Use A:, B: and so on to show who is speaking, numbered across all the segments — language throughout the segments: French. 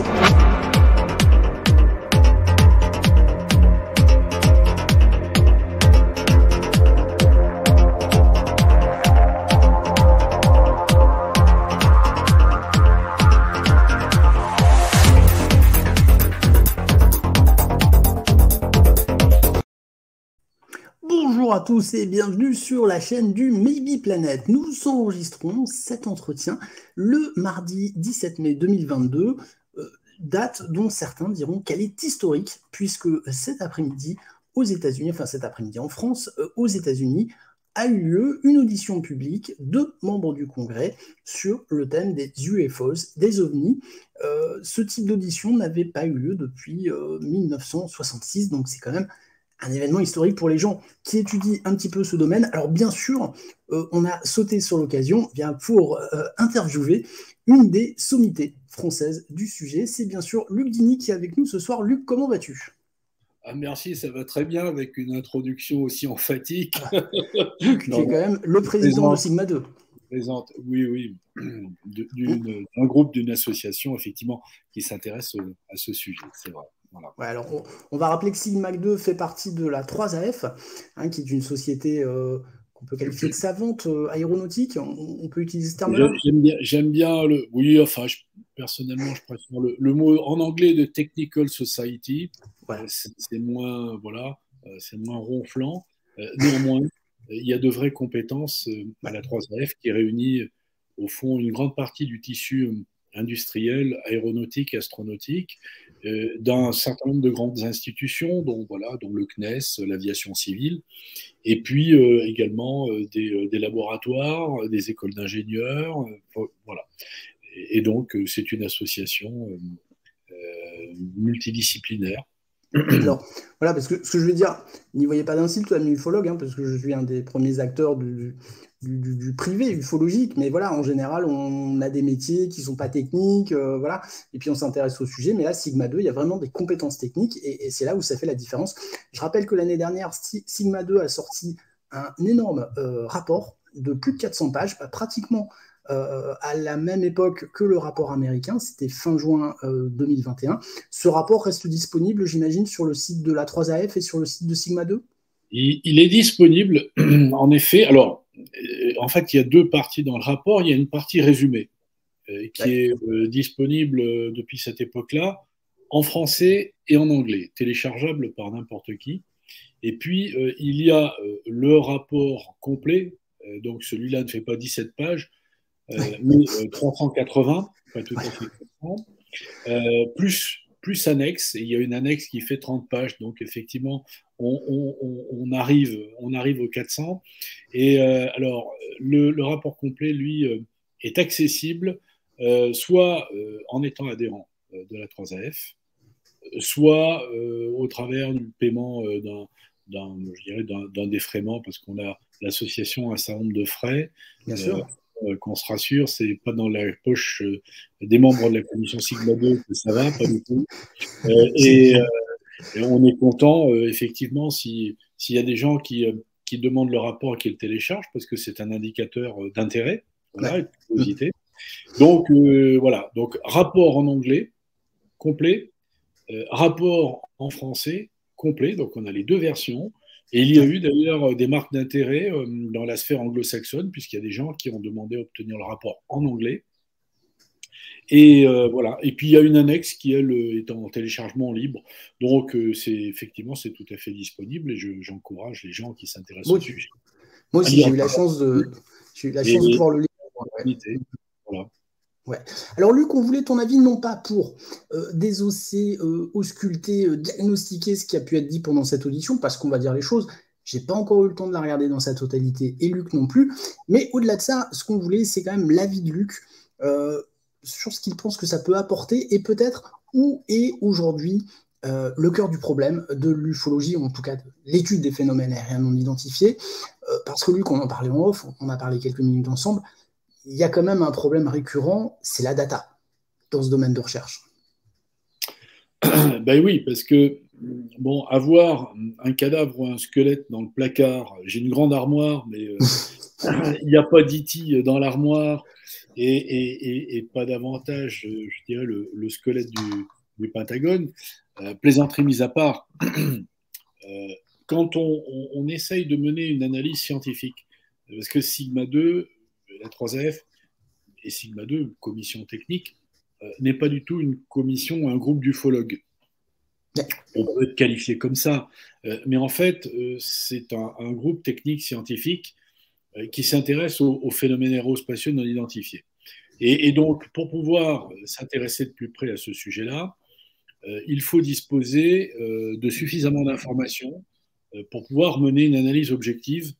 A: parti. Bonjour à tous et bienvenue sur la chaîne du Maybe Planet. Nous enregistrons cet entretien le mardi 17 mai 2022, date dont certains diront qu'elle est historique, puisque cet après-midi aux États-Unis, enfin cet après-midi en France, aux États-Unis, a eu lieu une audition publique de membres du Congrès sur le thème des UFOs, des ovnis. Ce type d'audition n'avait pas eu lieu depuis 1966, donc c'est quand même un événement historique pour les gens qui étudient un petit peu ce domaine. Alors bien sûr, on a sauté sur l'occasion pour interviewer une des sommités françaises du sujet. C'est bien sûr Luc Dini qui est avec nous ce soir. Luc, comment vas-tu ?
B: Merci, ça va très bien avec une introduction aussi emphatique.
A: Luc, tu es quand même le président de Sigma 2.
B: Présente, oui, d'un groupe, d'une association, effectivement, qui s'intéresse à ce sujet, c'est vrai. Voilà.
A: Ouais, alors on va rappeler que Sigma 2 fait partie de la 3AF, qui est une société qu'on peut qualifier de savante aéronautique. On peut utiliser ce terme-là ?
B: J'aime bien le. Oui, enfin, personnellement, je préfère le mot en anglais de Technical Society. Ouais. C'est moins, voilà, c'est moins ronflant. Néanmoins, il y a de vraies compétences à la 3AF qui réunit, au fond, une grande partie du tissu industriel, aéronautique, astronautique, d'un certain nombre de grandes institutions, dont le CNES, l'aviation civile, et puis également des laboratoires, des écoles d'ingénieurs, voilà. Et donc, c'est une association multidisciplinaire.
A: Alors, voilà, parce que ce que je veux dire, n'y voyez pas d'insulte à ufologue, parce que je suis un des premiers acteurs du privé ufologique, mais voilà, en général, on a des métiers qui ne sont pas techniques, voilà, et puis on s'intéresse au sujet, mais là, Sigma 2, il y a vraiment des compétences techniques, et c'est là où ça fait la différence. Je rappelle que l'année dernière, Sigma 2 a sorti un énorme rapport de plus de 400 pages, pratiquement à la même époque que le rapport américain, c'était fin juin 2021. Ce rapport reste disponible, j'imagine, sur le site de la 3AF et sur le site de Sigma 2 ?
B: Il est disponible, en effet. Alors, en fait, il y a deux parties dans le rapport. Il y a une partie résumée qui est disponible depuis cette époque-là, en français et en anglais, téléchargeable par n'importe qui. Et puis, il y a le rapport complet, donc celui-là ne fait pas 17 pages, mais 380, pas tout à fait 400, plus annexe, et il y a une annexe qui fait 30 pages, donc effectivement, on arrive aux 400. Et alors, le rapport complet, lui, est accessible, soit en étant adhérent de la 3AF, soit au travers du paiement d'un défraiement, parce qu'on a l'association un certain nombre de frais.
A: Bien sûr.
B: Qu'on se rassure, c'est pas dans la poche des membres de la commission Sigma 2 que ça va, pas du tout. Et on est content, effectivement, s'il y a des gens qui demandent le rapport et qui le téléchargent, parce que c'est un indicateur d'intérêt, voilà, et de curiosité. Donc, voilà. Donc, rapport en anglais, complet, rapport en français, complet. Donc, on a les deux versions. Et il y a eu d'ailleurs des marques d'intérêt dans la sphère anglo-saxonne, puisqu'il y a des gens qui ont demandé à obtenir le rapport en anglais. Et voilà. Et puis il y a une annexe qui, elle, est en téléchargement libre. Donc effectivement, c'est tout à fait disponible et j'encourage les gens qui s'intéressent au sujet.
A: Moi aussi, j'ai eu la chance de pouvoir le lire.
B: Ouais. Voilà.
A: Ouais. Alors Luc, on voulait ton avis non pas pour désosser, ausculter, diagnostiquer ce qui a pu être dit pendant cette audition, parce qu'on va dire les choses, j'ai pas encore eu le temps de la regarder dans sa totalité, et Luc non plus, mais au-delà de ça, ce qu'on voulait, c'est quand même l'avis de Luc sur ce qu'il pense que ça peut apporter, et peut-être où est aujourd'hui le cœur du problème de l'ufologie, en tout cas de l'étude des phénomènes aériens non identifiés, parce que Luc, on en parlait en off, on a parlé quelques minutes ensemble, il y a quand même un problème récurrent, c'est la data dans ce domaine de recherche.
B: Ben oui, parce que bon, avoir un cadavre ou un squelette dans le placard, j'ai une grande armoire, mais il n'y a pas d'E.T. dans l'armoire et pas davantage, je dirais, le squelette du Pentagone. Plaisanterie mise à part, quand on essaye de mener une analyse scientifique, parce que Sigma 2, la 3F et Sigma 2, commission technique, n'est pas du tout une commission ou un groupe d'ufologues. On peut être qualifié comme ça, mais en fait, c'est un groupe technique scientifique qui s'intéresse aux phénomènes aérospatiaux non identifiés. Et donc, pour pouvoir s'intéresser de plus près à ce sujet-là, il faut disposer de suffisamment d'informations pour pouvoir mener une analyse objective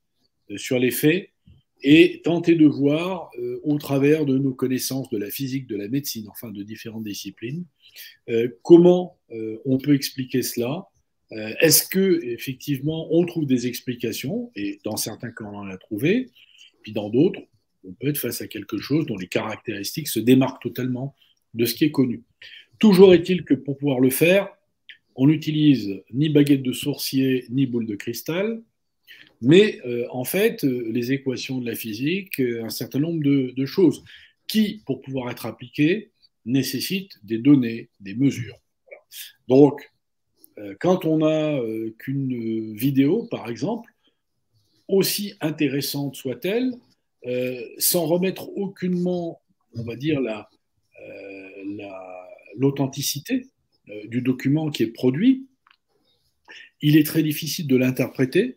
B: sur les faits et tenter de voir, au travers de nos connaissances de la physique, de la médecine, enfin de différentes disciplines, comment on peut expliquer cela. Est-ce que effectivement on trouve des explications, et dans certains cas on en a trouvé, puis dans d'autres on peut être face à quelque chose dont les caractéristiques se démarquent totalement de ce qui est connu. Toujours est-il que pour pouvoir le faire, on n'utilise ni baguette de sourcier ni boule de cristal, mais en fait les équations de la physique, un certain nombre de choses qui, pour pouvoir être appliquées, nécessitent des données, des mesures. Donc, quand on n'a qu'une vidéo, par exemple, aussi intéressante soit-elle, sans remettre aucunement, on va dire, l'authenticité du document qui est produit, il est très difficile de l'interpréter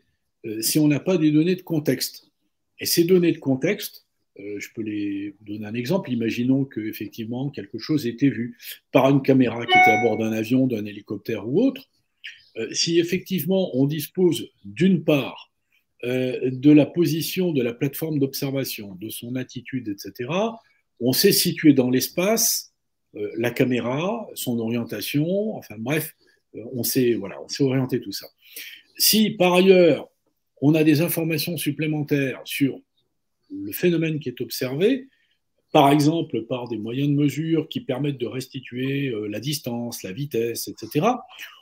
B: si on n'a pas des données de contexte. Et ces données de contexte, je peux les donner un exemple. Imaginons qu'effectivement quelque chose ait été vu par une caméra qui était à bord d'un avion, d'un hélicoptère ou autre. Si effectivement on dispose d'une part de la position de la plateforme d'observation, de son attitude, etc., on sait situer dans l'espace la caméra, son orientation, enfin bref, on sait orienter tout ça. Si par ailleurs on a des informations supplémentaires sur le phénomène qui est observé, par exemple par des moyens de mesure qui permettent de restituer la distance, la vitesse, etc.,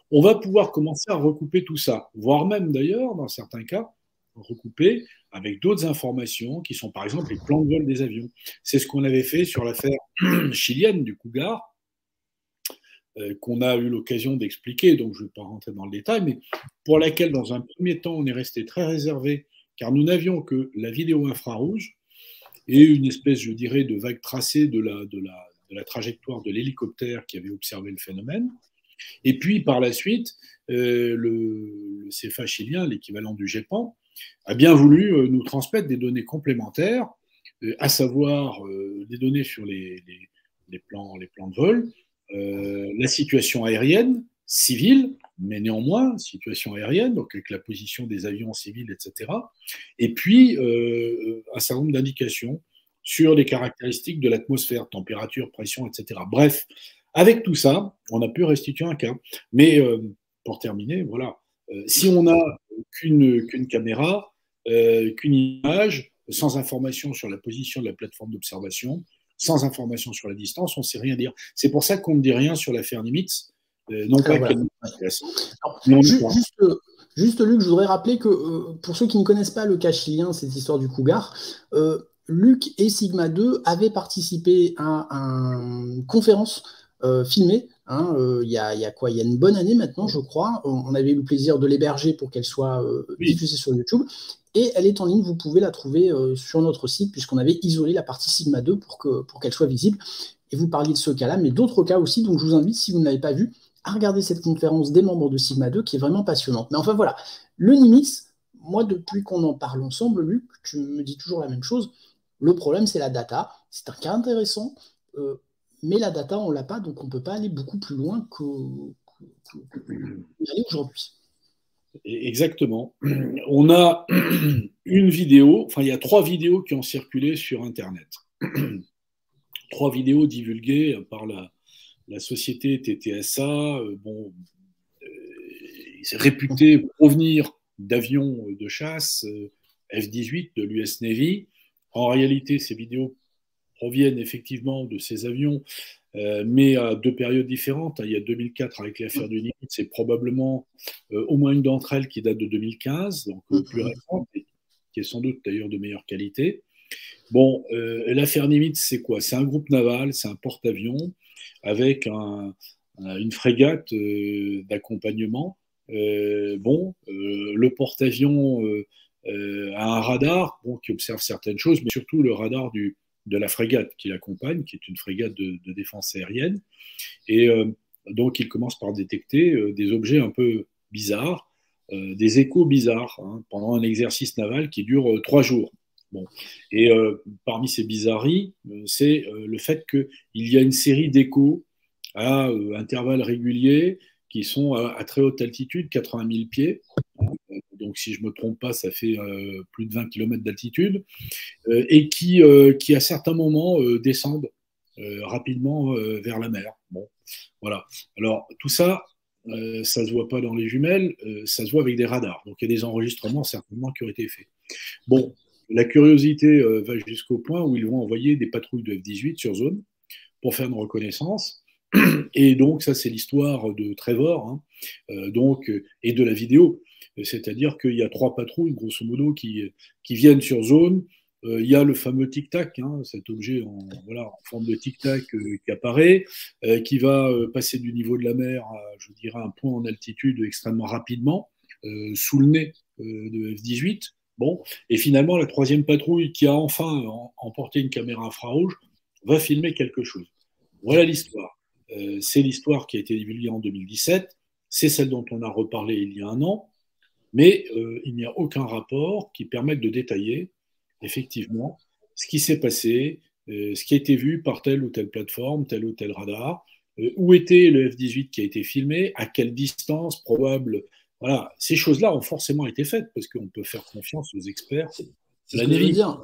B: on va pouvoir commencer à recouper tout ça, voire même d'ailleurs, dans certains cas, recouper avec d'autres informations qui sont par exemple les plans de vol des avions. C'est ce qu'on avait fait sur l'affaire chilienne du Cougar, qu'on a eu l'occasion d'expliquer, donc je ne vais pas rentrer dans le détail, mais pour laquelle, dans un premier temps, on est resté très réservé, car nous n'avions que la vidéo infrarouge et une espèce, je dirais, de vague tracée de la trajectoire de l'hélicoptère qui avait observé le phénomène. Et puis, par la suite, le CFA chilien, l'équivalent du GEPAN, a bien voulu nous transmettre des données complémentaires, à savoir des données sur les plans de vol, la situation aérienne, civile, mais néanmoins, situation aérienne, donc avec la position des avions civils, etc. Et puis, un certain nombre d'indications sur les caractéristiques de l'atmosphère, température, pression, etc. Bref, avec tout ça, on a pu restituer un cas. Mais pour terminer, voilà, si on n'a qu'une caméra, qu'une image, sans information sur la position de la plateforme d'observation, sans information sur la distance, on ne sait rien dire. C'est pour ça qu'on ne dit rien sur l'affaire Nimitz, non pas
A: voilà. Juste, Luc, je voudrais rappeler que pour ceux qui ne connaissent pas le cas chilien, cette histoire du Cougar, Luc et Sigma 2 avaient participé à une conférence filmée. Il y a une bonne année maintenant, je crois. On avait eu le plaisir de l'héberger pour qu'elle soit diffusée sur YouTube. Et elle est en ligne, vous pouvez la trouver sur notre site, puisqu'on avait isolé la partie Sigma 2 pour qu'elle soit visible. Et vous parliez de ce cas-là, mais d'autres cas aussi. Donc je vous invite, si vous ne l'avez pas vu, à regarder cette conférence des membres de Sigma 2 qui est vraiment passionnante. Mais enfin voilà, le Nimitz, moi depuis qu'on en parle ensemble, Luc, tu me dis toujours la même chose. Le problème, c'est la data. C'est un cas intéressant, mais la data, on ne l'a pas, donc on ne peut pas aller beaucoup plus loin qu'aller aujourd'hui.
B: Exactement. On a une vidéo, enfin il y a 3 vidéos qui ont circulé sur Internet. 3 vidéos divulguées par la société TTSA, réputée provenir d'avions de chasse F-18 de l'US Navy. En réalité, ces vidéos proviennent effectivement de ces avions mais à deux périodes différentes. Il y a 2004 avec l'affaire du Nid, c'est probablement au moins une d'entre elles qui date de 2015, donc plus récente, et qui est sans doute d'ailleurs de meilleure qualité. Bon, l'affaire Nimitz, c'est quoi? C'est un groupe naval, c'est un porte-avions avec une frégate d'accompagnement. Le porte-avions a un radar qui observe certaines choses, mais surtout le radar de la frégate qui l'accompagne, qui est une frégate de défense aérienne. Et donc, il commence par détecter des objets un peu bizarres, des échos bizarres, hein, pendant un exercice naval qui dure 3 jours. Bon. Et parmi ces bizarreries, c'est le fait qu'il y a une série d'échos à intervalles réguliers qui sont à très haute altitude, 80 000 pieds. Donc, si je ne me trompe pas, ça fait plus de 20 km d'altitude, et qui, à certains moments, descendent rapidement vers la mer. Bon, voilà. Alors, tout ça, ça ne se voit pas dans les jumelles, ça se voit avec des radars. Donc, il y a des enregistrements certainement qui ont été faits. Bon, la curiosité va jusqu'au point où ils vont envoyer des patrouilles de F-18 sur zone pour faire une reconnaissance. Et donc, ça, c'est l'histoire de Trevor, hein, et de la vidéo. C'est-à-dire qu'il y a 3 patrouilles, grosso modo, qui viennent sur zone. Il y a le fameux tic-tac, hein, cet objet en forme de tic-tac qui apparaît, qui va passer du niveau de la mer à, je dirais, un point en altitude extrêmement rapidement, sous le nez de F-18. Bon, et finalement, la 3e patrouille, qui a enfin emporté une caméra infrarouge, va filmer quelque chose. Voilà l'histoire. C'est l'histoire qui a été divulguée en 2017. C'est celle dont on a reparlé il y a un an. Mais il n'y a aucun rapport qui permette de détailler effectivement ce qui s'est passé, ce qui a été vu par telle ou telle plateforme, tel ou tel radar, où était le F-18 qui a été filmé, à quelle distance probable. Voilà, ces choses-là ont forcément été faites parce qu'on peut faire confiance aux experts.
A: C'est ce que je veux dire.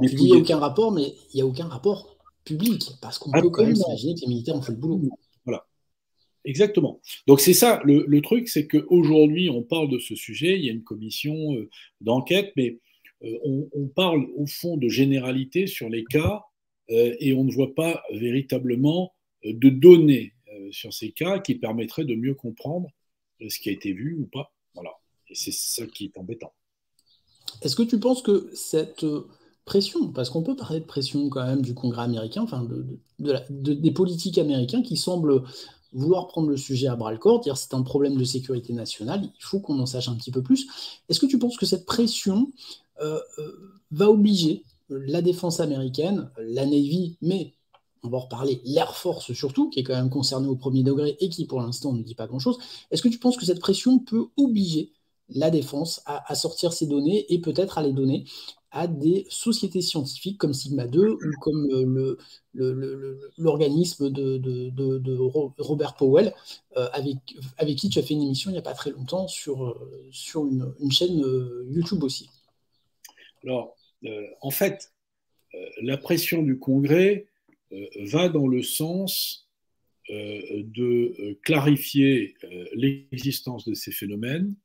A: Tu dis qu'il n'y a aucun rapport, mais il n'y a aucun rapport public parce qu'on peut quand même s'imaginer que les militaires ont fait le boulot.
B: Voilà. Exactement. Donc c'est ça, le truc, c'est qu'aujourd'hui, on parle de ce sujet, il y a une commission d'enquête, mais on parle au fond de généralité sur les cas et on ne voit pas véritablement de données sur ces cas qui permettraient de mieux comprendre ce qui a été vu ou pas. Voilà. Et c'est ça qui est embêtant.
A: Est-ce que tu penses que cette pression, parce qu'on peut parler de pression quand même du Congrès américain, enfin des politiques américains qui semblent vouloir prendre le sujet à bras-le-corps, dire c'est un problème de sécurité nationale, il faut qu'on en sache un petit peu plus. Est-ce que tu penses que cette pression va obliger la défense américaine, la Navy, mais on va en reparler, l'Air Force surtout, qui est quand même concernée au premier degré et qui pour l'instant ne dit pas grand-chose, est-ce que tu penses que cette pression peut obliger la défense à sortir ces données et peut-être à les donner à des sociétés scientifiques comme Sigma 2 ou comme l'organisme de Robert Powell, avec qui tu as fait une émission il n'y a pas très longtemps sur une chaîne YouTube aussi.
B: Alors, en fait, la pression du Congrès va dans le sens de clarifier l'existence de ces phénomènes,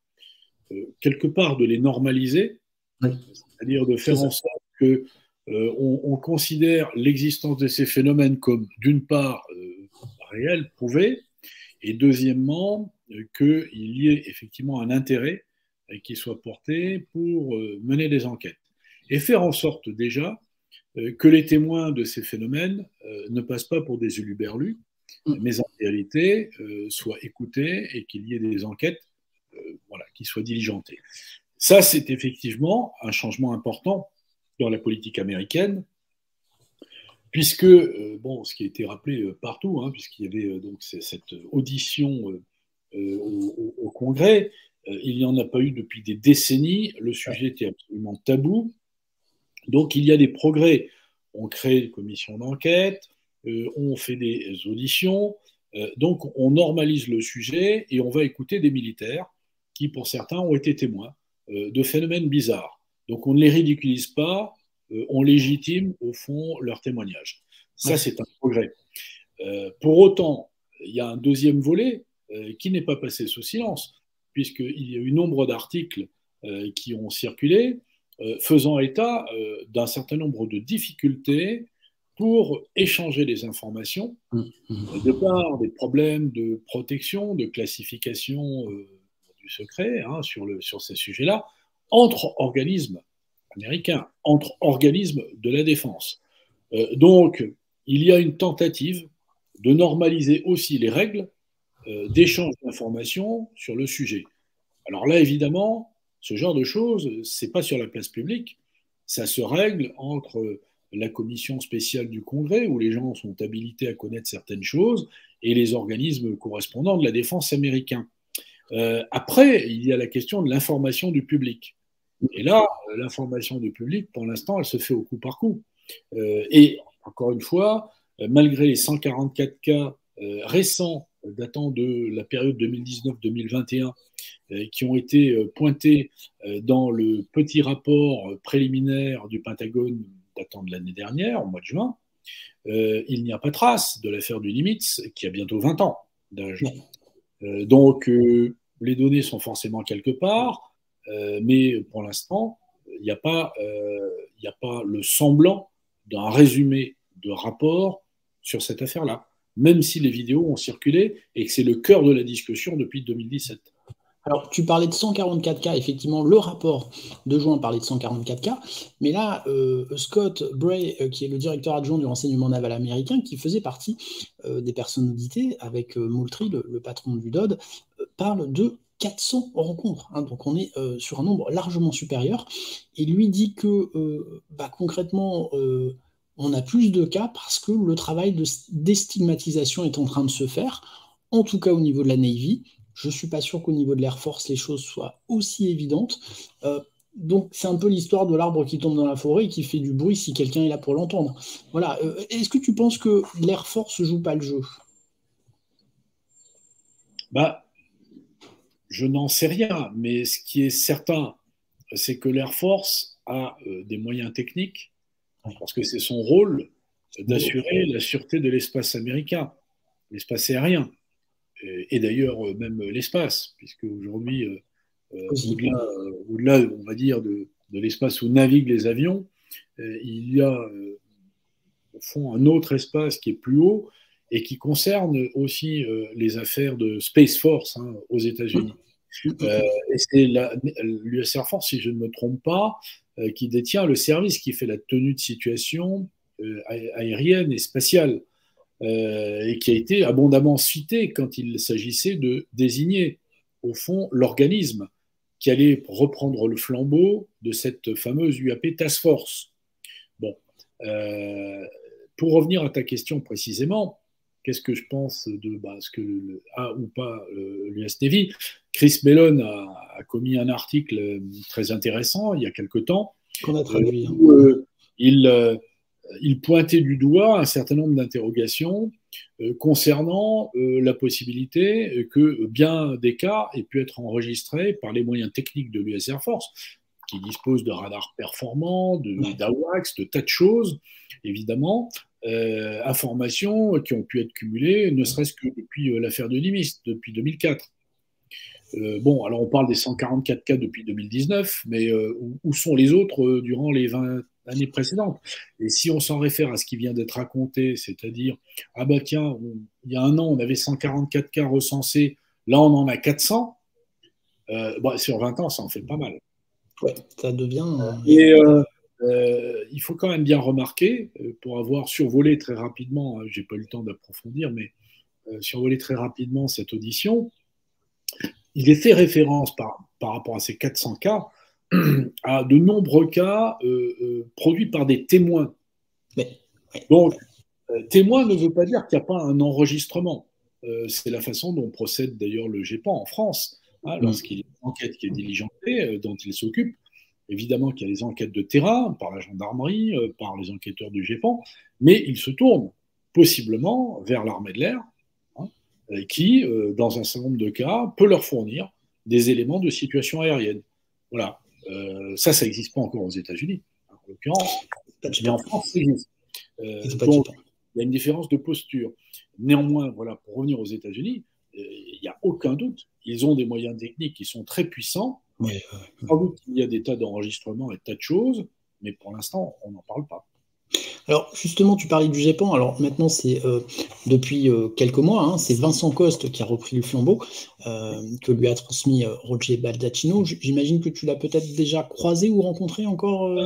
B: quelque part de les normaliser, oui. C'est-à-dire de faire en sorte que on considère l'existence de ces phénomènes comme, d'une part, réel, prouvé, et deuxièmement, qu'il y ait effectivement un intérêt qui soit porté pour mener des enquêtes. Et faire en sorte déjà que les témoins de ces phénomènes ne passent pas pour des huluberlus, mais en réalité soient écoutés et qu'il y ait des enquêtes qui soient diligentées. Ça, c'est effectivement un changement important dans la politique américaine, puisque, ce qui a été rappelé partout, hein, puisqu'il y avait donc cette audition au Congrès, il n'y en a pas eu depuis des décennies, le sujet était absolument tabou, donc il y a des progrès. On crée des commissions d'enquête, on fait des auditions, donc on normalise le sujet et on va écouter des militaires qui, pour certains, ont été témoins de phénomènes bizarres. Donc on ne les ridiculise pas, on légitime au fond leur témoignage. Ça, c'est un progrès. Pour autant, il y a un deuxième volet qui n'est pas passé sous silence, puisqu'il y a eu nombre d'articles qui ont circulé faisant état d'un certain nombre de difficultés pour échanger des informations de par des problèmes de protection, de classification du secret sur ces sujets-là, entre organismes américains, entre organismes de la défense. Donc, il y a une tentative de normaliser aussi les règles d'échange d'informations sur le sujet. Alors là, évidemment, ce genre de choses, c'est pas sur la place publique, ça se règle entre la commission spéciale du Congrès, où les gens sont habilités à connaître certaines choses, et les organismes correspondants de la défense américains. Après, il y a la question de l'information du public. Et là, l'information du public, pour l'instant, elle se fait au coup par coup. Et encore une fois, malgré les 144 cas récents datant de la période 2019-2021 qui ont été pointés dans le petit rapport préliminaire du Pentagone datant de l'année dernière, au mois de juin, il n'y a pas trace de l'affaire du Nimitz, qui a bientôt 20 ans d'âge. Donc, les données sont forcément quelque part, mais pour l'instant, il n'y a pas le semblant d'un résumé de rapport sur cette affaire-là, même si les vidéos ont circulé et que c'est le cœur de la discussion depuis 2017.
A: Alors, tu parlais de 144 cas, effectivement, le rapport de juin parlait de 144 cas, mais là, Scott Bray, qui est le directeur adjoint du renseignement naval américain, qui faisait partie des personnes auditées, avec Moultrie, le patron du DOD, parle de 400 rencontres. Donc, on est sur un nombre largement supérieur. Et lui dit que, concrètement, on a plus de cas parce que le travail de déstigmatisation est en train de se faire, en tout cas au niveau de la Navy. Je ne suis pas sûr qu'au niveau de l'Air Force, les choses soient aussi évidentes. Donc, c'est un peu l'histoire de l'arbre qui tombe dans la forêt et qui fait du bruit si quelqu'un est là pour l'entendre. Voilà. Est-ce que tu penses que l'Air Force ne joue pas le jeu?
B: Je n'en sais rien, mais ce qui est certain, c'est que l'Air Force a des moyens techniques, parce que c'est son rôle d'assurer la sûreté de l'espace américain, l'espace aérien. Et d'ailleurs même l'espace, puisque aujourd'hui, au-delà, on va dire, de l'espace où naviguent les avions, il y a au fond un autre espace qui est plus haut et qui concerne aussi les affaires de Space Force aux États-Unis. Et c'est l'US Air Force, si je ne me trompe pas, qui détient le service qui fait la tenue de situation aérienne et spatiale. Et qui a été abondamment cité quand il s'agissait de désigner, au fond, l'organisme qui allait reprendre le flambeau de cette fameuse UAP Task Force. Bon, pour revenir à ta question précisément, qu'est-ce que je pense de ce que a ou pas l'US Navy? Chris Mellon a commis un article très intéressant il y a quelque temps.
A: Qu'on a traduit.
B: Où, il pointait du doigt un certain nombre d'interrogations concernant la possibilité que bien des cas aient pu être enregistrés par les moyens techniques de l'US Air Force, qui dispose de radars performants, d'AWACS, de tas de choses, évidemment, informations qui ont pu être cumulées, ne serait-ce que depuis l'affaire de Nimitz, depuis 2004. Alors on parle des 144 cas depuis 2019, mais où sont les autres durant les 20 années précédentes? Et si on s'en réfère à ce qui vient d'être raconté, c'est-à-dire, tiens, il y a un an, on avait 144 cas recensés, là on en a 400, sur 20 ans, ça en fait pas mal.
A: Ouais, ça devient...
B: Et il faut quand même bien remarquer, pour avoir survolé très rapidement, j'ai pas eu le temps d'approfondir, mais survolé très rapidement cette audition, il est fait référence par rapport à ces 400 cas à de nombreux cas produits par des témoins. Donc, témoin ne veut pas dire qu'il n'y a pas un enregistrement. C'est la façon dont procède d'ailleurs le GEPAN en France, lorsqu'il y a une enquête qui est diligentée, dont il s'occupe. Évidemment qu'il y a les enquêtes de terrain par la gendarmerie, par les enquêteurs du GEPAN, mais il se tourne possiblement vers l'armée de l'air, qui, dans un certain nombre de cas, peut leur fournir des éléments de situation aérienne. Voilà. Ça n'existe pas encore aux États-Unis, en l'occurrence, mais en France, ça existe. Donc, il y a une différence de posture. Néanmoins, voilà, pour revenir aux États-Unis, il n'y a aucun doute. Ils ont des moyens techniques qui sont très puissants. Sans doute qu'il y a des tas d'enregistrements et des tas de choses, mais pour l'instant, on n'en parle pas.
A: Alors justement, tu parlais du Japon. Alors maintenant, c'est depuis quelques mois, hein, c'est Vincent Coste qui a repris le flambeau, que lui a transmis Roger Baldacchino. J'imagine que tu l'as peut-être déjà croisé ou rencontré encore.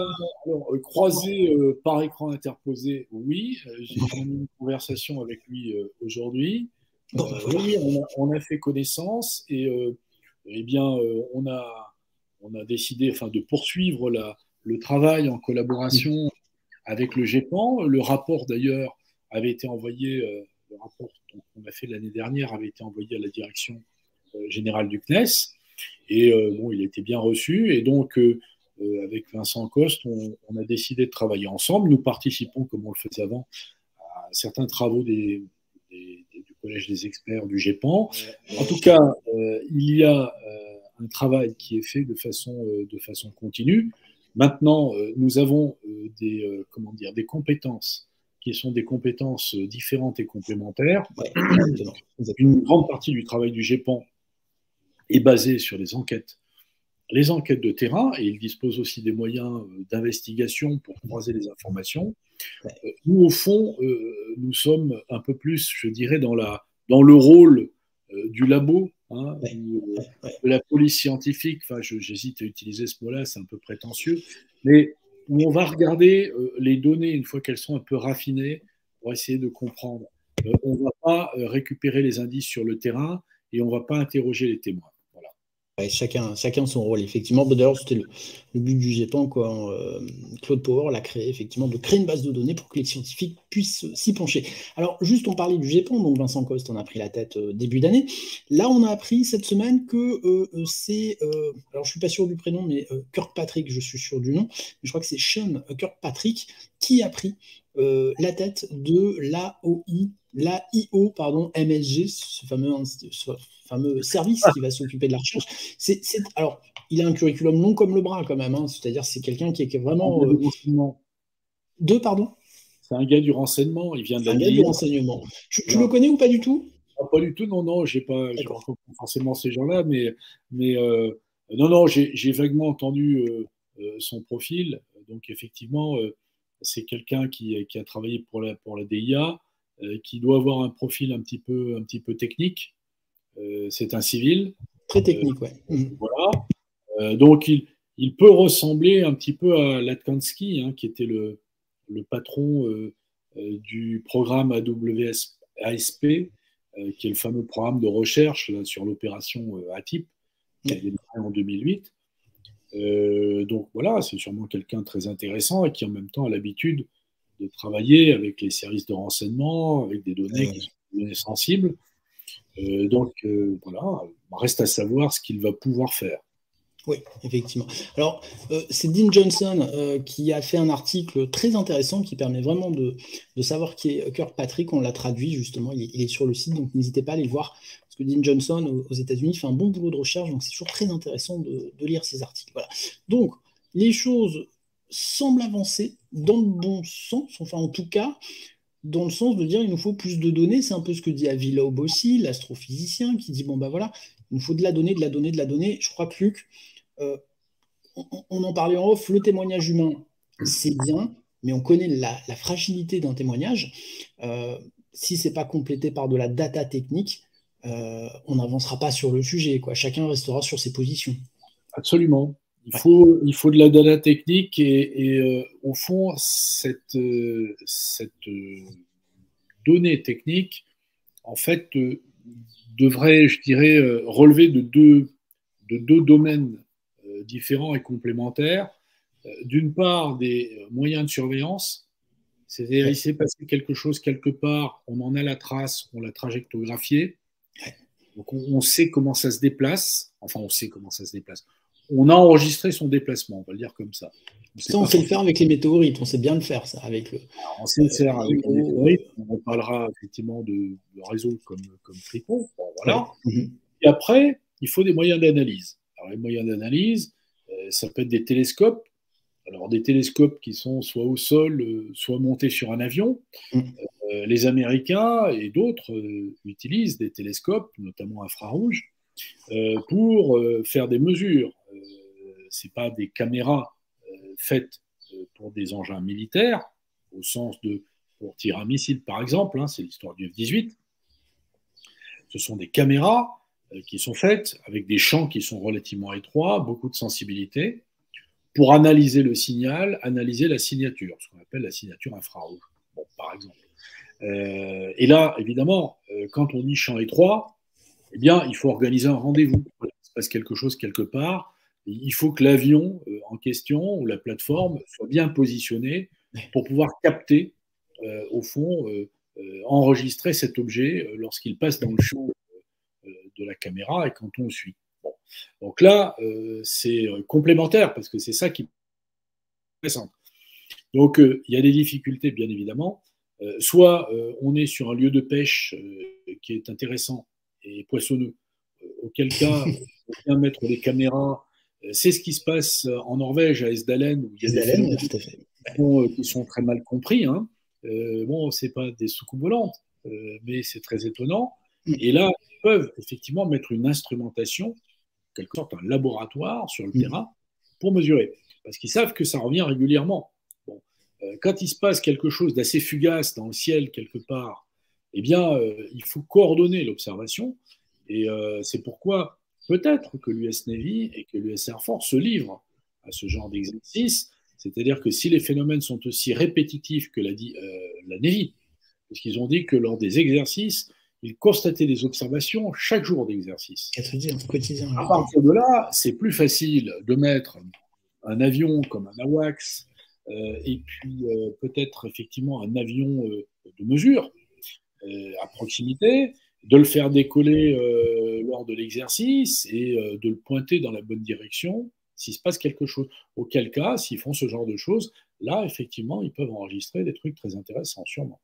B: Alors, croisé par écran interposé, oui. J'ai même eu une conversation avec lui aujourd'hui.
A: Bon, ben voilà.
B: Oui, on a fait connaissance et eh bien, on a décidé enfin, de poursuivre le travail en collaboration avec le GEPAN. Le rapport, d'ailleurs, avait été envoyé, le rapport qu'on a fait l'année dernière avait été envoyé à la direction générale du CNES. Et bon, il a été bien reçu. Et donc, avec Vincent Coste, on a décidé de travailler ensemble. Nous participons, comme on le faisait avant, à certains travaux du Collège des experts du GEPAN. En tout cas, il y a un travail qui est fait de façon continue. Maintenant, nous avons comment dire, des compétences qui sont des compétences différentes et complémentaires.
A: Ouais, exactement.
B: Une grande partie du travail du GEPAN est basée sur les enquêtes de terrain, et il dispose aussi des moyens d'investigation pour croiser les informations. Nous, au fond, nous sommes un peu plus, je dirais, dans le rôle du labo, hein, de la police scientifique. Enfin, j'hésite à utiliser ce mot-là, c'est un peu prétentieux, mais où on va regarder les données une fois qu'elles sont un peu raffinées pour essayer de comprendre. On ne va pas récupérer les indices sur le terrain et on ne va pas interroger les témoins. Voilà.
A: Ouais, chacun son rôle, effectivement. D'ailleurs, c'était le but du GEPAN, quand Claude Power l'a créé, effectivement, de créer une base de données pour que les scientifiques puissent s'y pencher. Alors, juste, on parlait du GEPAN, donc Vincent Coste en a pris la tête début d'année. Là, on a appris cette semaine que c'est, alors je suis pas sûr du prénom, mais Kirkpatrick, je suis sûr du nom, mais je crois que c'est Sean Kirkpatrick qui a pris la tête de l'AIO, pardon, MSG, ce fameux service qui va s'occuper de la recherche. Alors, il a un curriculum long comme le bras quand même, hein, c'est-à-dire c'est quelqu'un qui est vraiment... Deux, pardon.
B: C'est un gars du renseignement, il vient de la
A: un gars du renseignement. Tu le connais ou pas du tout?
B: Pas du tout, non, non, je rencontre pas forcément ces gens-là, mais non, non, j'ai vaguement entendu son profil. Donc effectivement, c'est quelqu'un qui a travaillé pour la DIA, qui doit avoir un profil un petit peu technique. C'est un civil.
A: Très technique, ouais.
B: Voilà. Donc il peut ressembler un petit peu à Latkansky, hein, qui était le patron du programme ASP, qui est le fameux programme de recherche là, sur l'opération ATIP, qui a démarré en 2008. Donc voilà, c'est sûrement quelqu'un de très intéressant et qui en même temps a l'habitude de travailler avec les services de renseignement, avec des données qui sont des données sensibles. Donc voilà, il reste à savoir ce qu'il va pouvoir faire.
A: Oui, effectivement. Alors, c'est Dean Johnson qui a fait un article très intéressant qui permet vraiment de savoir qui est Kirkpatrick. On l'a traduit justement, il est sur le site, donc n'hésitez pas à aller le voir. Parce que Dean Johnson, aux États-Unis, fait un bon boulot de recherche, donc c'est toujours très intéressant de lire ses articles. Voilà. Donc, les choses semblent avancer dans le bon sens, enfin en tout cas, dans le sens de dire il nous faut plus de données. C'est un peu ce que dit Avi Loeb aussi, l'astrophysicien, qui dit bon ben voilà, il nous faut de la donnée, de la donnée, de la donnée. Je crois que Luc, on en parlait en off, le témoignage humain, c'est bien, mais on connaît la fragilité d'un témoignage. Si ce n'est pas complété par de la data technique, on n'avancera pas sur le sujet, quoi. Chacun restera sur ses positions.
B: Absolument. Il faut de la data technique et au fond, cette donnée technique, en fait, devrait, je dirais, relever de deux domaines différents et complémentaires. D'une part, des moyens de surveillance, c'est-à-dire il s'est passé quelque chose quelque part, on en a la trace, on l'a trajectographié, donc on sait comment ça se déplace, enfin on sait comment ça se déplace. On a enregistré son déplacement, on va le dire comme ça.
A: On sait le faire avec les météorites, on sait bien le faire, ça, avec le.
B: On sait le faire avec les météorites, on parlera effectivement de réseaux comme Tripon, bon, voilà. Ouais. Et après, il faut des moyens d'analyse. Alors les moyens d'analyse, ça peut être des télescopes, alors des télescopes qui sont soit au sol, soit montés sur un avion. Les Américains et d'autres utilisent des télescopes, notamment infrarouges, pour faire des mesures. Ce n'est pas des caméras faites pour des engins militaires, au sens de pour tirer un missile, par exemple, c'est l'histoire du F-18. Ce sont des caméras qui sont faites avec des champs qui sont relativement étroits, beaucoup de sensibilité, pour analyser le signal, analyser la signature, ce qu'on appelle la signature infrarouge, bon, par exemple. Et là, évidemment, quand on dit champ étroit, eh bien, il faut organiser un rendez-vous. Il se passe quelque chose quelque part. Il faut que l'avion en question ou la plateforme soit bien positionnée pour pouvoir capter, au fond, enregistrer cet objet lorsqu'il passe dans le champ de la caméra et quand on le suit. Bon. Donc là, c'est complémentaire parce que c'est ça qui est intéressant. Donc, il y a des difficultés, bien évidemment. Soit on est sur un lieu de pêche qui est intéressant et poissonneux, auquel cas, on peut bien mettre les caméras. C'est ce qui se passe en Norvège, à Esdalen, où il y a des phénomènes qui sont très mal compris. Bon, c'est pas des soucoupes volantes, mais c'est très étonnant. Et là, ils peuvent effectivement mettre une instrumentation, quelque sorte un laboratoire sur le terrain, pour mesurer. Parce qu'ils savent que ça revient régulièrement. Bon. Quand il se passe quelque chose d'assez fugace dans le ciel, quelque part, eh bien, il faut coordonner l'observation. Et c'est pourquoi peut-être que l'US Navy et que l'US Air Force se livrent à ce genre d'exercice. C'est-à-dire que si les phénomènes sont aussi répétitifs que l'a dit la Navy, puisqu'ils ont dit que lors des exercices, ils constataient des observations chaque jour d'exercice.
A: Quotidien.
B: À partir de là, c'est plus facile de mettre un avion comme un AWACS et puis peut-être effectivement un avion de mesure à proximité, de le faire décoller lors de l'exercice et de le pointer dans la bonne direction s'il se passe quelque chose. Auquel cas, s'ils font ce genre de choses, là, effectivement, ils peuvent enregistrer des trucs très intéressants, sûrement.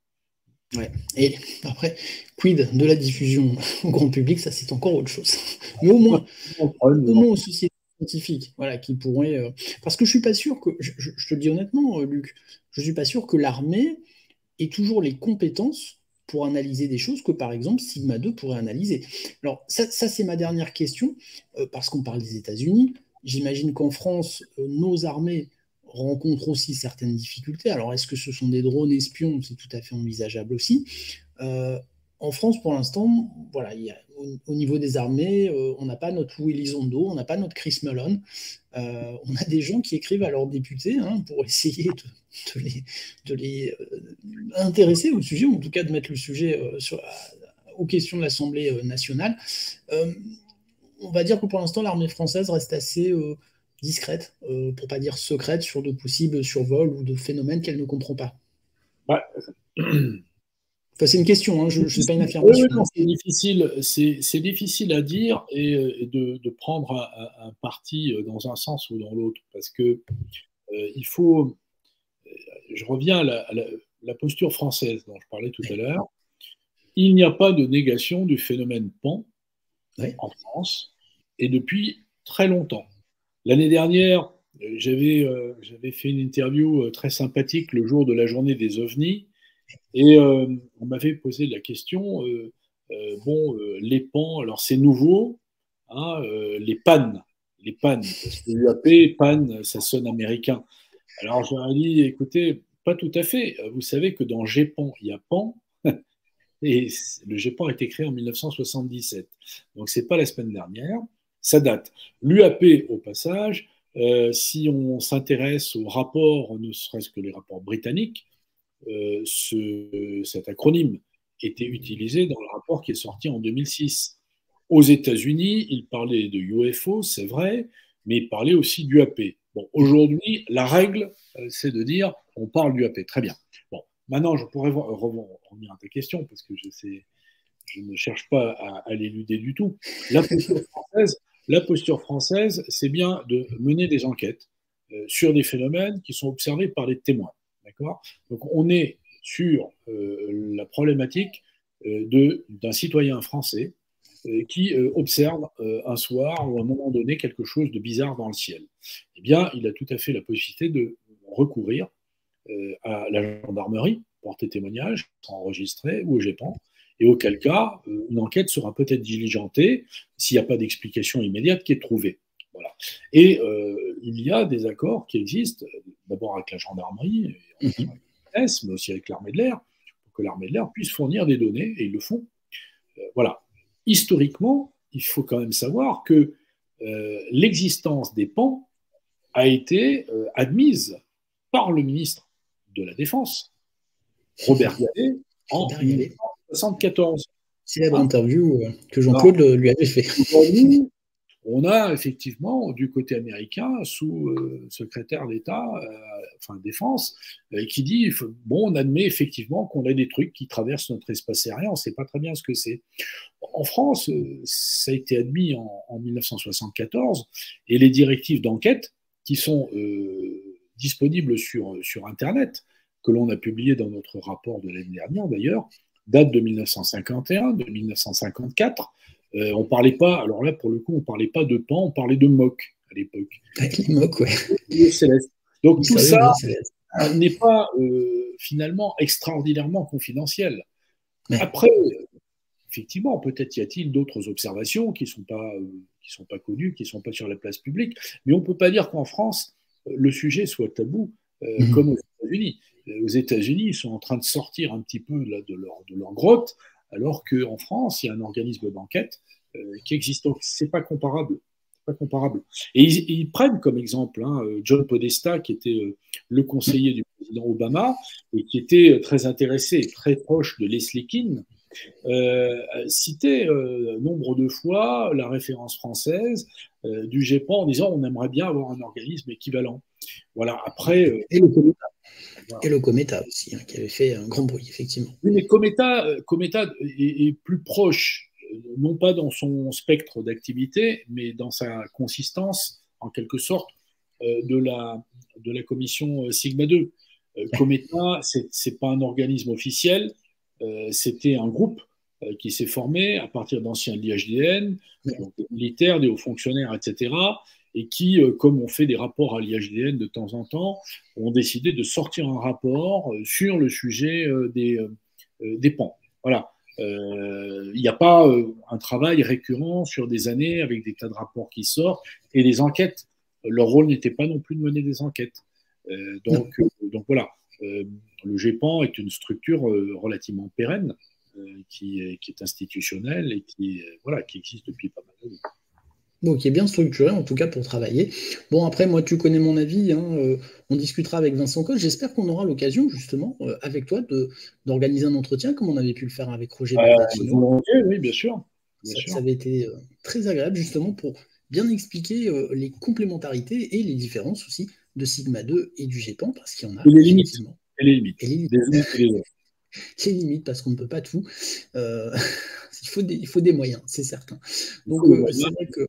A: Ouais. Et après, quid de la diffusion au grand public, ça c'est encore autre chose. Mais au moins aux sociétés scientifiques, voilà, qui pourraient. Parce que je suis pas sûr que, je te le dis honnêtement, Luc, je suis pas sûr que l'armée ait toujours les compétences pour analyser des choses que, par exemple, Sigma 2 pourrait analyser. Alors, ça c'est ma dernière question, parce qu'on parle des États-Unis. J'imagine qu'en France, nos armées rencontrent aussi certaines difficultés. Alors, est-ce que ce sont des drones espions? C'est tout à fait envisageable aussi. En France, pour l'instant, voilà, au niveau des armées, on n'a pas notre Louis Elizondo, on n'a pas notre Chris Mellon. On a des gens qui écrivent à leurs députés pour essayer de les intéresser au sujet, ou en tout cas de mettre le sujet aux questions de l'Assemblée nationale. On va dire que pour l'instant, l'armée française reste assez discrète, pour pas dire secrète, sur de possibles survols ou de phénomènes qu'elle ne comprend pas.
B: Bah,
A: enfin, c'est une question, je ne sais pas une affirmation.
B: Oui, c'est difficile à dire et de prendre un parti dans un sens ou dans l'autre, parce que il faut. Je reviens à la posture française dont je parlais tout à l'heure. Il n'y a pas de négation du phénomène PAN en France, et depuis très longtemps. L'année dernière, j'avais fait une interview très sympathique le jour de la journée des OVNI, et on m'avait posé la question, les PAN, alors c'est nouveau, les pannes, parce que l'UAP, panne, ça sonne américain. Alors je leur ai dit, écoutez, pas tout à fait. Vous savez que dans GEPAN, il y a PAN, et le GEPAN a été créé en 1977. Donc c'est pas la semaine dernière, ça date. L'UAP, au passage, si on s'intéresse aux rapports, ne serait-ce que les rapports britanniques, cet acronyme était utilisé dans le rapport qui est sorti en 2006. Aux États-Unis, il parlait de UFO, c'est vrai, mais il parlait aussi d'UAP. Bon, aujourd'hui, la règle, c'est de dire on parle d'UAP. Très bien. Bon, maintenant, je pourrais revenir à ta question parce que je ne cherche pas à l'éluder du tout. La posture française, c'est bien de mener des enquêtes sur des phénomènes qui sont observés par les témoins. D'accord ? Donc, on est sur la problématique d'un citoyen français qui observe un soir ou à un moment donné quelque chose de bizarre dans le ciel. Eh bien, il a tout à fait la possibilité de recourir à la gendarmerie, porter témoignage, enregistrer ou au GEPAN, et auquel cas, une enquête sera peut-être diligentée s'il n'y a pas d'explication immédiate qui est trouvée. Voilà. Et il y a des accords qui existent, d'abord avec la gendarmerie, l'ANS, mais aussi avec l'armée de l'air, pour que l'armée de l'air puisse fournir des données, et ils le font. Voilà. Historiquement, il faut quand même savoir que l'existence des PAN a été admise par le ministre de la Défense, Robert Gadet, en 1974.
A: Célèbre interview que Jean-Claude lui avait fait.
B: Aujourd'hui, on a effectivement, du côté américain, sous secrétaire d'État, enfin défense, qui dit, bon, on admet effectivement qu'on a des trucs qui traversent notre espace aérien, on ne sait pas très bien ce que c'est. En France, ça a été admis en 1974, et les directives d'enquête, qui sont disponibles sur Internet, que l'on a publié dans notre rapport de l'année dernière d'ailleurs, datent de 1951, de 1954. On parlait pas, alors là pour le coup, on parlait pas de PAN, on parlait de MOC à l'époque.
A: Avec les MOC, ouais.
B: Donc tout ça n'est pas finalement extraordinairement confidentiel. Ouais. Après, effectivement, peut-être y a-t-il d'autres observations qui sont pas connues, qui sont pas sur la place publique, mais on peut pas dire qu'en France le sujet soit tabou comme aux États-Unis. Aux États-Unis, ils sont en train de sortir un petit peu là, de leur grotte, alors qu'en France, il y a un organisme d'enquête qui existe. Donc, c'est pas comparable. Pas comparable. Et ils prennent comme exemple John Podesta, qui était le conseiller du président Obama et qui était très intéressé et très proche de Leslie Kean, citait nombre de fois la référence française du GEPAN en disant on aimerait bien avoir un organisme équivalent. Voilà. Après.
A: Et le Cometa. Voilà. Et le Cometa aussi, qui avait fait un grand bruit, effectivement.
B: Oui, mais Cometa est plus proche, non pas dans son spectre d'activité, mais dans sa consistance, en quelque sorte, de la commission Sigma 2. Cometa, c'est pas un organisme officiel, c'était un groupe qui s'est formé à partir d'anciens de l'IHDN, donc des militaires, des hauts fonctionnaires, etc., et qui, comme on fait des rapports à l'IHDN de temps en temps, ont décidé de sortir un rapport sur le sujet des PAN. Voilà. Il n'y a pas un travail récurrent sur des années avec des tas de rapports qui sortent et des enquêtes. Leur rôle n'était pas non plus de mener des enquêtes. Donc voilà. Le GEPAN est une structure relativement pérenne qui est institutionnelle et qui existe depuis pas mal d'années.
A: Bon, qui est bien structuré, en tout cas, pour travailler. Bon, après, moi, tu connais mon avis, on discutera avec Vincent Coll. J'espère qu'on aura l'occasion, justement, avec toi, d'organiser un entretien, comme on avait pu le faire avec Roger Baldacchino.
B: Oui, bien sûr.
A: Ça avait été très agréable, justement, pour bien expliquer les complémentarités et les différences aussi de Sigma 2 et du GEPAN, parce qu'il y en a.
B: Et les limites. Et les limites.
A: Les limites, parce qu'on ne peut pas tout. Il faut des moyens, c'est certain. Donc, c'est vrai que.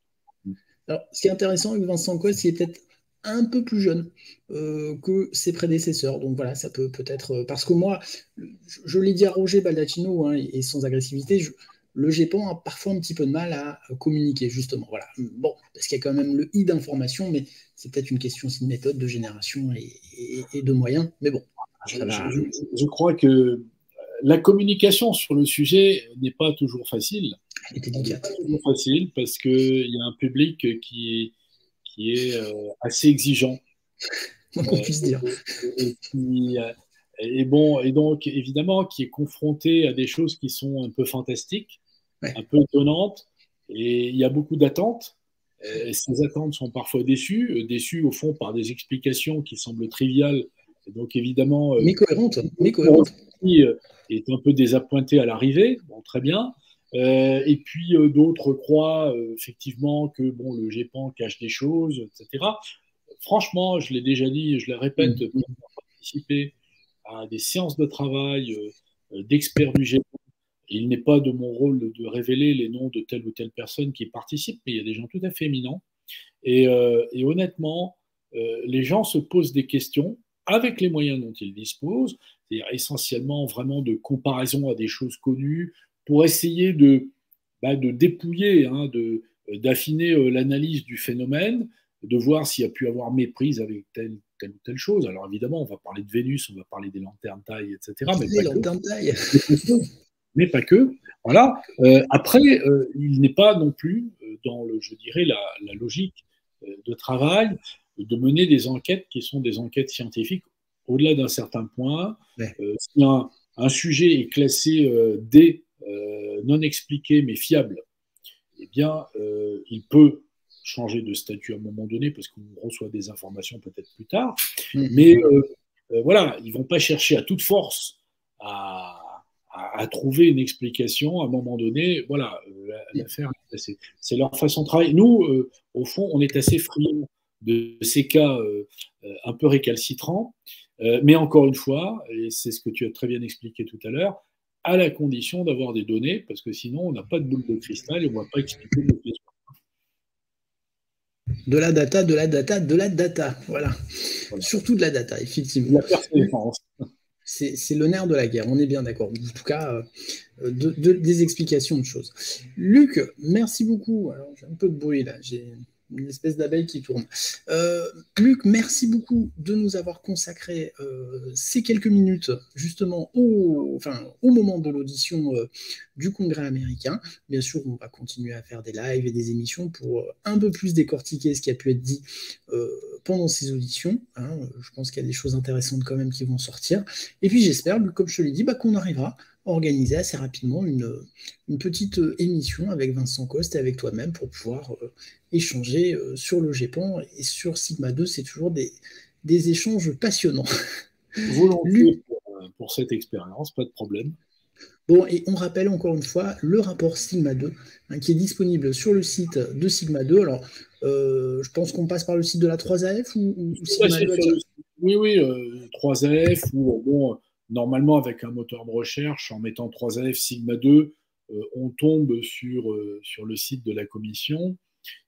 A: Alors, ce qui est intéressant avec Vincent Coll, c'est peut-être un peu plus jeune que ses prédécesseurs. Donc voilà, ça peut-être. Parce que moi, je l'ai dit à Roger Baldacchino, et sans agressivité, le GEPAN a parfois un petit peu de mal à communiquer, justement. Voilà. Bon, parce qu'il y a quand même le i d'information, mais c'est peut-être une question aussi de méthode, de génération et de moyens. Mais bon.
B: Je crois que la communication sur le sujet n'est pas toujours facile.
A: Elle est délicate.
B: Pas toujours facile parce qu'il y a un public qui est assez exigeant.
A: Qu'on puisse dire.
B: Et donc, évidemment, qui est confronté à des choses qui sont un peu fantastiques, un peu étonnantes, et il y a beaucoup d'attentes. Ces attentes sont parfois déçues au fond par des explications qui semblent triviales. Et donc, évidemment,
A: mais cohérentes.
B: Est un peu désappointé à l'arrivée. Bon, très bien. Et puis d'autres croient effectivement que le GEPAN cache des choses, etc. Franchement, je l'ai déjà dit, je le répète, pour participer à des séances de travail d'experts du GEPAN, il n'est pas de mon rôle de révéler les noms de telle ou telle personne qui participe, mais il y a des gens tout à fait éminents. Et honnêtement, les gens se posent des questions avec les moyens dont ils disposent, c'est-à-dire essentiellement vraiment de comparaison à des choses connues, pour essayer de dépouiller, d'affiner l'analyse du phénomène, de voir s'il y a pu avoir méprise avec telle ou telle chose. Alors évidemment, on va parler de Vénus, on va parler des lanternes taille, etc. Mais pas que. Voilà. Après, il n'est pas non plus dans je dirais, la logique de travail de mener des enquêtes qui sont des enquêtes scientifiques au-delà d'un certain point,
A: Ouais.
B: si un sujet est classé D, non expliqué mais fiable, eh bien, il peut changer de statut à un moment donné parce qu'on reçoit des informations peut-être plus tard. Mais voilà, ils ne vont pas chercher à toute force à trouver une explication à un moment donné. Voilà, l'affaire, c'est leur façon de travailler. Nous, au fond, on est assez friands de ces cas un peu récalcitrants. Mais encore une fois, et c'est ce que tu as très bien expliqué tout à l'heure, à la condition d'avoir des données, parce que sinon, on n'a pas de boule de cristal et on ne va pas expliquer nos questions.
A: De la data, de la data, de la data. Voilà. Surtout de la data, effectivement.
B: La persévérance.
A: C'est le nerf de la guerre, on est bien d'accord. En tout cas, des explications de choses. Luc, merci beaucoup. Alors, j'ai un peu de bruit là, j'ai une espèce d'abeille qui tourne. Luc, merci beaucoup de nous avoir consacré ces quelques minutes justement au moment de l'audition du Congrès américain. Bien sûr, on va continuer à faire des lives et des émissions pour un peu plus décortiquer ce qui a pu être dit pendant ces auditions. Hein. Je pense qu'il y a des choses intéressantes quand même qui vont sortir. Et puis j'espère, comme je te l'ai dit, qu'on arrivera à organiser assez rapidement une petite émission avec Vincent Coste et avec toi-même pour pouvoir échanger sur le GEPAN et sur Sigma 2. C'est toujours des échanges passionnants.
B: Volontiers pour cette expérience, pas de problème.
A: Bon, et on rappelle encore une fois le rapport Sigma 2 qui est disponible sur le site de Sigma 2. Alors, je pense qu'on passe par le site de la 3AF ou Sigma 2
B: Oui, 3AF ou bon, normalement avec un moteur de recherche, en mettant 3AF Sigma 2, on tombe sur le site de la commission.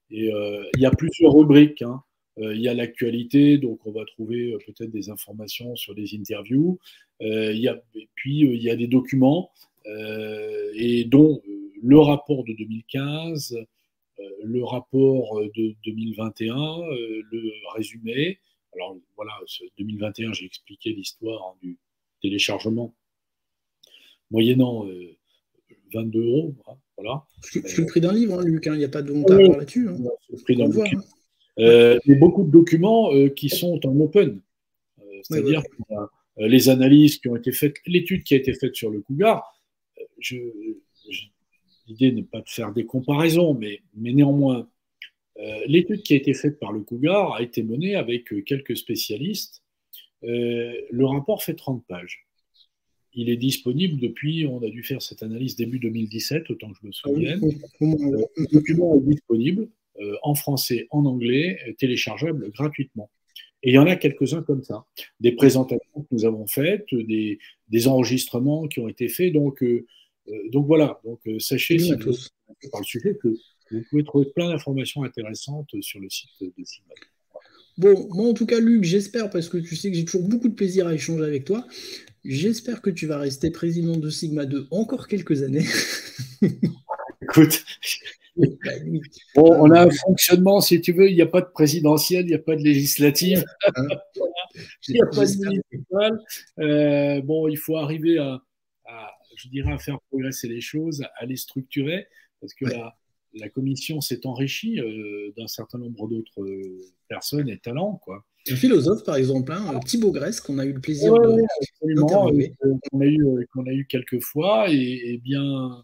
B: Et il y a plusieurs rubriques. Hein. Il y a l'actualité, donc on va trouver peut-être des informations sur des interviews. Et puis il y a des documents, et dont le rapport de 2015, le rapport de 2021, le résumé. Alors voilà, 2021, j'ai expliqué l'histoire du téléchargement moyennant 22 €. Hein, voilà.
A: C'est le prix d'un livre, hein, Luc, il n'y a pas de honte à avoir là-dessus. Hein.
B: C'est le prix d'un bouquin. Mais beaucoup de documents qui sont en open. C'est-à-dire que les analyses qui ont été faites, l'étude qui a été faite sur le Cougar, l'idée n'est pas de faire des comparaisons, mais néanmoins, l'étude qui a été faite par le Cougar a été menée avec quelques spécialistes. Le rapport fait 30 pages. Il est disponible depuis, on a dû faire cette analyse début 2017, autant que je me souvienne. Le document est disponible en français, en anglais, téléchargeable gratuitement. Et il y en a quelques-uns comme ça. Des présentations que nous avons faites, des enregistrements qui ont été faits. Donc voilà, sachez, si vous êtes par le sujet, que vous pouvez trouver plein d'informations intéressantes sur le site de Sigma.
A: Bon, moi en tout cas, Luc, j'espère, parce que tu sais que j'ai toujours beaucoup de plaisir à échanger avec toi, j'espère que tu vas rester président de Sigma 2 encore quelques années.
B: Écoute, bon, on a un fonctionnement, si tu veux, il n'y a pas de présidentielle, il n'y a pas de législative, il n'y a pas de municipal. Bon, il faut arriver je dirais, à faire progresser les choses, à les structurer, parce que la commission s'est enrichie d'un certain nombre d'autres personnes et talents, quoi.
A: Un philosophe, par exemple, hein, Thibaut Grèce, qu'on a eu le plaisir d'interviewer.
B: Qu'on a eu quelques fois, et bien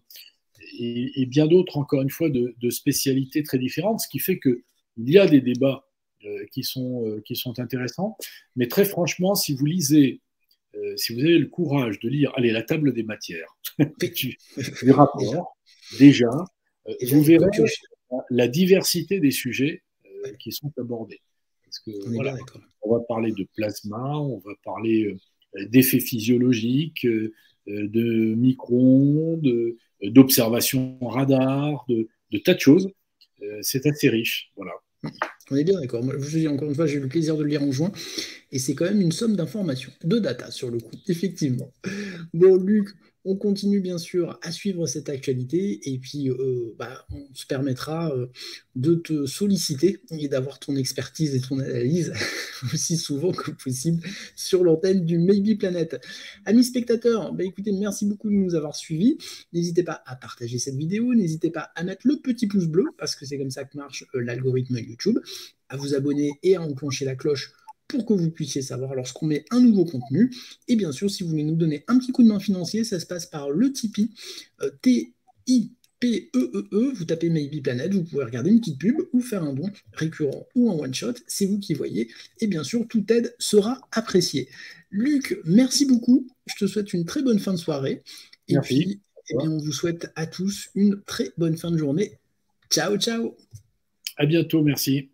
B: d'autres, encore une fois, de spécialités très différentes, ce qui fait qu'il y a des débats qui sont intéressants. Mais très franchement, si vous lisez, si vous avez le courage de lire, allez, la table des matières du rapport, déjà, vous verrez la diversité des sujets qui sont abordés. Parce que, voilà, on va parler de plasma, on va parler d'effets physiologiques, de micro-ondes, d'observation radar, de tas de choses. C'est assez riche. Voilà.
A: On est bien d'accord. Moi, je vous dis encore une fois, j'ai eu le plaisir de le lire en juin. Et c'est quand même une somme d'informations, de data sur le coup, effectivement. Bon, Luc, on continue bien sûr à suivre cette actualité et puis on se permettra de te solliciter et d'avoir ton expertise et ton analyse aussi souvent que possible sur l'antenne du Maybe Planet. Amis spectateurs, écoutez, merci beaucoup de nous avoir suivis. N'hésitez pas à partager cette vidéo, n'hésitez pas à mettre le petit pouce bleu parce que c'est comme ça que marche l'algorithme YouTube, à vous abonner et à enclencher la cloche pour que vous puissiez savoir lorsqu'on met un nouveau contenu. Et bien sûr, si vous voulez nous donner un petit coup de main financier, ça se passe par le Tipeee, T-I-P-E-E-E, vous tapez Maybe Planet, vous pouvez regarder une petite pub ou faire un don récurrent ou en one-shot, c'est vous qui voyez. Et bien sûr, toute aide sera appréciée. Luc, merci beaucoup. Je te souhaite une très bonne fin de soirée. Et
B: Merci.
A: puis, eh bien, on vous souhaite à tous une très bonne fin de journée. Ciao, ciao.
B: À bientôt, merci.